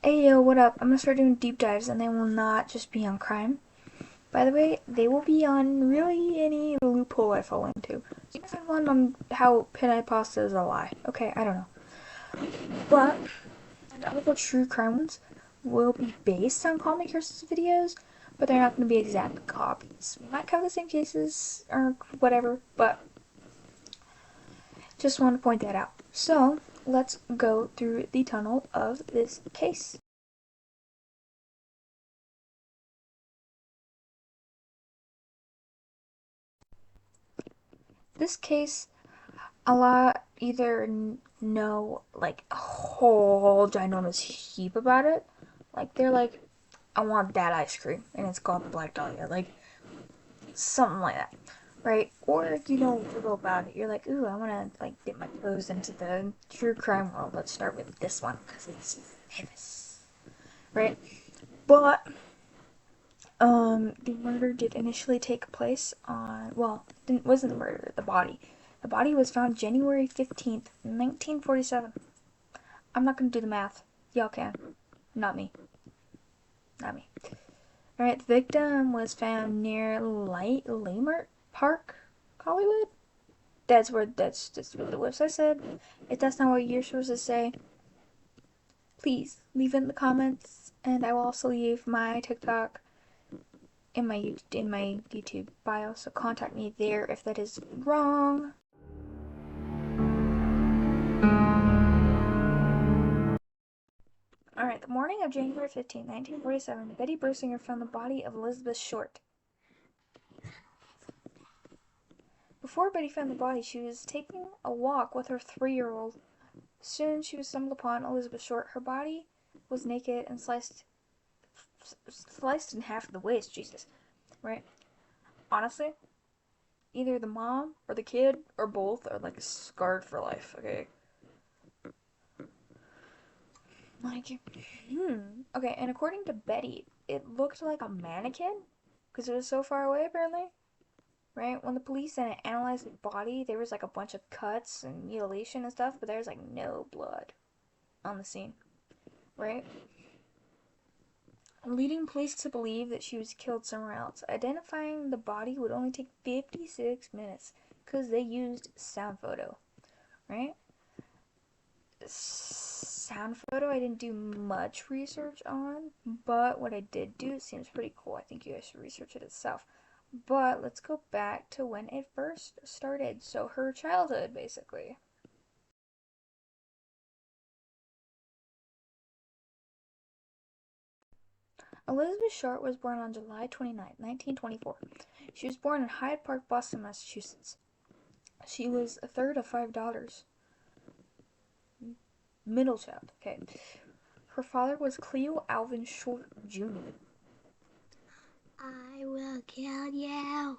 Hey yo, what up? I'm gonna start doing deep dives and they will not just be on crime. By the way, they will be on really any loophole I fall into. So you can find one on how penne pasta is a lie. Okay, I don't know. But all the true crime ones will be based on Call Me Kirsten's videos, but they're not gonna be exact copies. We might cover the same cases or whatever, but just want to point that out. So let's go through the tunnel of this case. This case a lot either know like a whole ginormous heap about it. Like they're like, I want that ice cream, and it's called the Black Dahlia, like something like that, right? Or you know little about it. You're like, ooh, I want to like dip my toes into the true crime world. Let's start with this one because it's famous, right? But the murder did initially take place on, well, it wasn't the murder, the body. The body was found January 15th, 1947. I'm not gonna do the math. Y'all can. Not me. Not me. Alright, the victim was found near Lamert Park, Hollywood. That's what the website said. If that's not what you're supposed to say, please leave it in the comments, and I will also leave my TikTok in my YouTube bio, so contact me there if that is wrong. Alright, the morning of January 15th, 1947, Betty Bersinger found the body of Elizabeth Short. Before Betty found the body, she was taking a walk with her 3-year-old. Soon she was stumbled upon Elizabeth Short. Her body was naked and sliced in half at the waist. Jesus, right? Honestly, either the mom or the kid or both are like scarred for life. Okay, like, okay. And according to Betty, it looked like a mannequin because it was so far away. Apparently, right? When the police analyzed the body, there was like a bunch of cuts and mutilation and stuff, but there was like no blood on the scene, right? Leading police to believe that she was killed somewhere else. Identifying the body would only take 56 minutes because they used sound photo, right? Sound photo I didn't do much research on, but what I did do seems pretty cool. I think you guys should research it itself. But let's go back to when it first started. So her childhood, basically. Elizabeth Short was born on July 29, 1924. She was born in Hyde Park, Boston, Massachusetts. She was a third of $5. Middle child. Okay. Her father was Cleo Alvin Short Jr. I will kill you.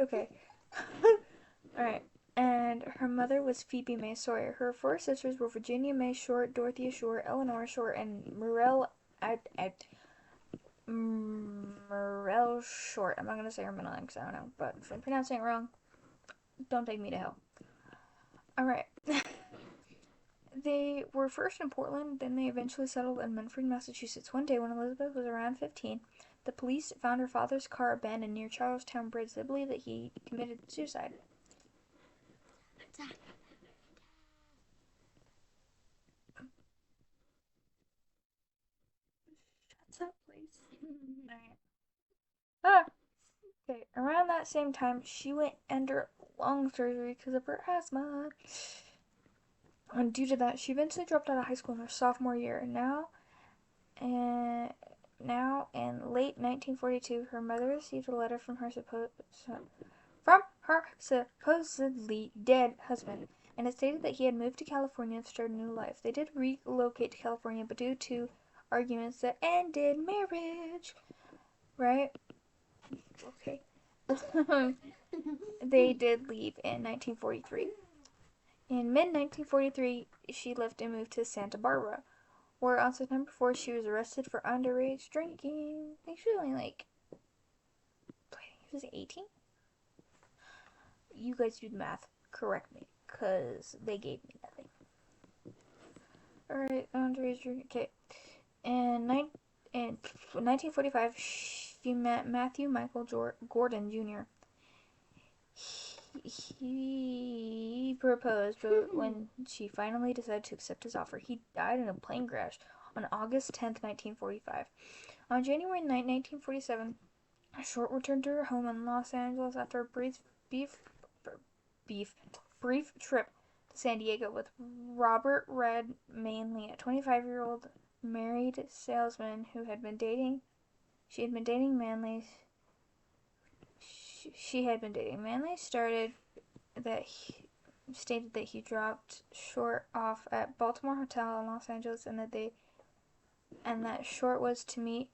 Okay. Alright. And her mother was Phoebe May Sawyer. Her four sisters were Virginia May Short, Dorothea Short, Eleanor Short, and Murrell Short. I'm not gonna say her middle name because I don't know, but if I'm pronouncing it wrong, don't take me to hell. Alright. They were first in Portland, then they eventually settled in Medford, Massachusetts. One day, when Elizabeth was around 15, the police found her father's car abandoned near Charlestown Bridge. They believe that he committed suicide. Shut up, please. Ah, okay. Around that same time, she went under lung surgery because of her asthma. And due to that, she eventually dropped out of high school in her sophomore year. And now in late 1942, her mother received a letter from her supposedly dead husband, and it stated that he had moved to California to start a new life. They did relocate to California, but due to arguments that ended marriage, right? Okay. They did leave in 1943. In mid 1943, she left and moved to Santa Barbara, where on September 4th she was arrested for underage drinking. I think she was only like, I think she was 18. You guys do the math. Correct me, because they gave me nothing. Alright, Andre's okay. In 1945, she met Matthew Michael Gordon Jr. He proposed, but when she finally decided to accept his offer, he died in a plane crash on August 10th, 1945. On January 9th, 1947, Short returned to her home in Los Angeles after a brief trip to San Diego with Robert Red Manley, a 25-year-old married salesman who had been dating. She had been dating Manley. She had been dating Manley. Stated that he dropped Short off at Baltimore Hotel in Los Angeles, and that Short was to meet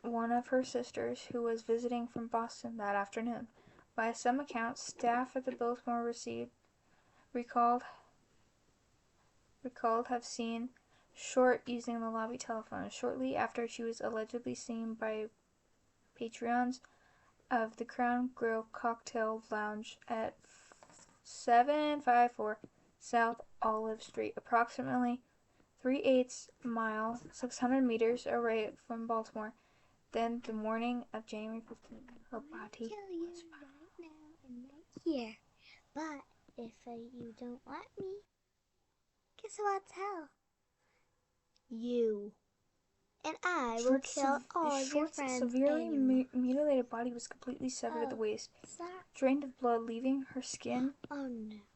one of her sisters who was visiting from Boston that afternoon. By some accounts, staff at the Biltmore recalled have seen Short using the lobby telephone shortly after she was allegedly seen by patrons of the Crown Grill Cocktail Lounge at 754 South Olive Street, approximately 3/8 mile, 600 meters away from Baltimore. Then, the morning of January 15th, her body was found. Right now and right here. But if you don't let me, guess who I'll tell? You. And I will kill all of your friends. Severely mutilated body was completely severed at the waist, drained of blood, leaving her skin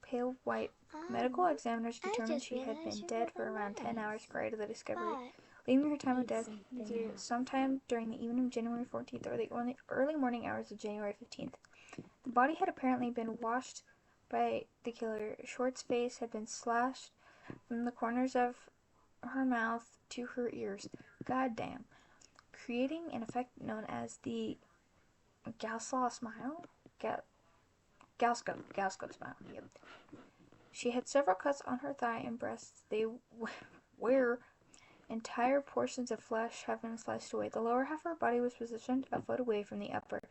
pale white. Medical examiners determined she had been dead for around 10 hours prior to the discovery, leaving her time of death sometime during the evening of January 14th or the early morning hours of January 15th. The body had apparently been washed by the killer. Short's face had been slashed from the corners of her mouth to her ears. Goddamn. Creating an effect known as the Galsclaw smile? Galsco smile. Yep. She had several cuts on her thigh and breasts. Where entire portions of flesh have been sliced away. The lower half of her body was positioned a foot away from the upper,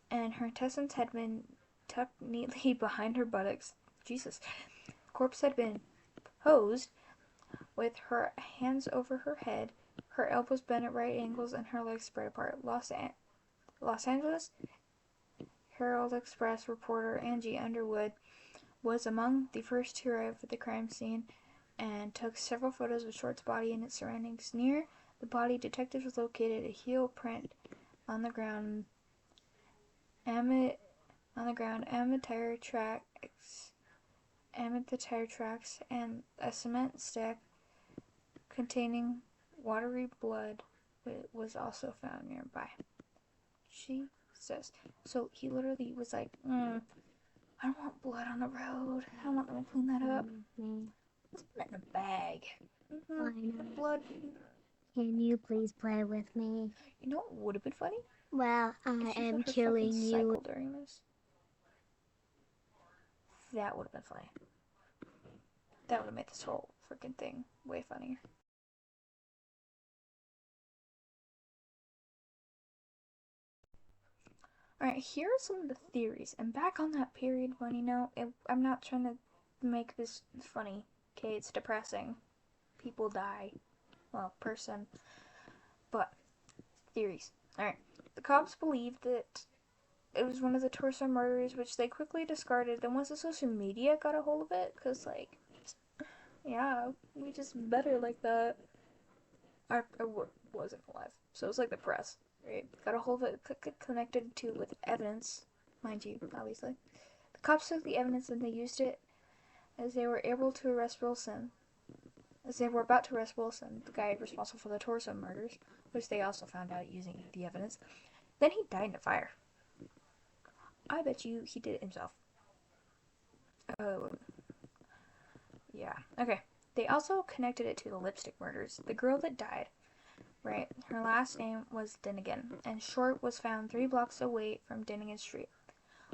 and her intestines had been tucked neatly behind her buttocks. Jesus. The corpse had been posed with her hands over her head, her elbows bent at right angles, and her legs spread apart. Los Angeles Herald Express reporter Angie Underwood was among the first to arrive at the crime scene and took several photos of Short's body and its surroundings. Near the body, detectives located a heel print on the ground, amid the tire tracks, and a cement stack containing watery blood was also found nearby. She says. So he literally was like, I don't want blood on the road. I don't want them to clean that up. Let's put it in a bag. Blood. Can you please play with me? You know what would have been funny? Well, I am killing you. During this. That would have been funny. That would have made this whole freaking thing way funnier. Alright, here are some of the theories. And back on that period when, I'm not trying to make this funny. Okay, it's depressing. People die. Well, person. But, theories. Alright. The cops believed that it was one of the torso murders, which they quickly discarded. Then once the social media got a hold of it, because, yeah, we just better like that. I wasn't alive. So it was like the press. Right? Got a hold of it, connected to with evidence, mind you, obviously. The cops took the evidence and they used it as they were about to arrest Wilson, the guy responsible for the torso murders, which they also found out using the evidence. Then he died in a fire. I bet you he did it himself. Oh, yeah. Okay. They also connected it to the lipstick murders. The girl that died, right? Her last name was Dinnigan, and Short was found 3 blocks away from Dinnigan Street.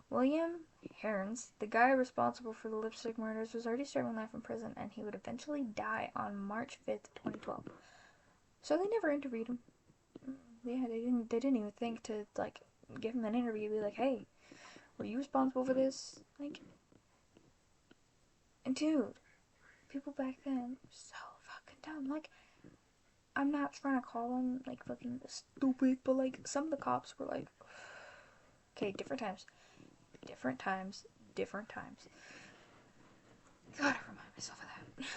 William Hearns, the guy responsible for the lipstick murders, was already serving life in prison, and he would eventually die on March 5th, 2012. So they never interviewed him. Yeah, they didn't even think to, give him an interview, be like, hey, were you responsible for this? And dude, People back then were so fucking dumb. Like, I'm not trying to call them like fucking stupid, but like some of the cops were like, okay, different times, different times, different times. Gotta remind myself of that.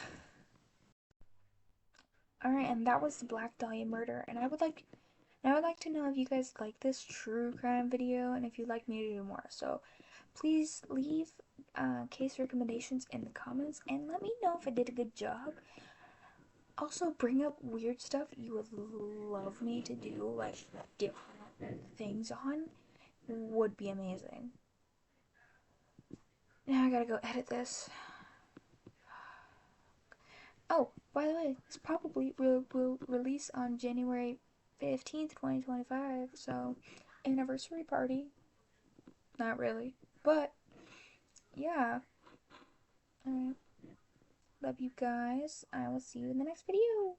All right, and that was the Black Dahlia murder, and I would like to know if you guys like this true crime video and if you'd like me to do more. So please leave case recommendations in the comments and let me know if I did a good job. Also, bring up weird stuff you would love me to do, like different things on, would be amazing. Now I gotta go edit this. Oh, by the way, this probably will release on January 15th, 2025, so anniversary party. Not really, but yeah. Alright, love you guys. I will see you in the next video.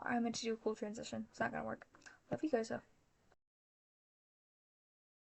I meant to do a cool transition. It's not gonna work. Love you guys though.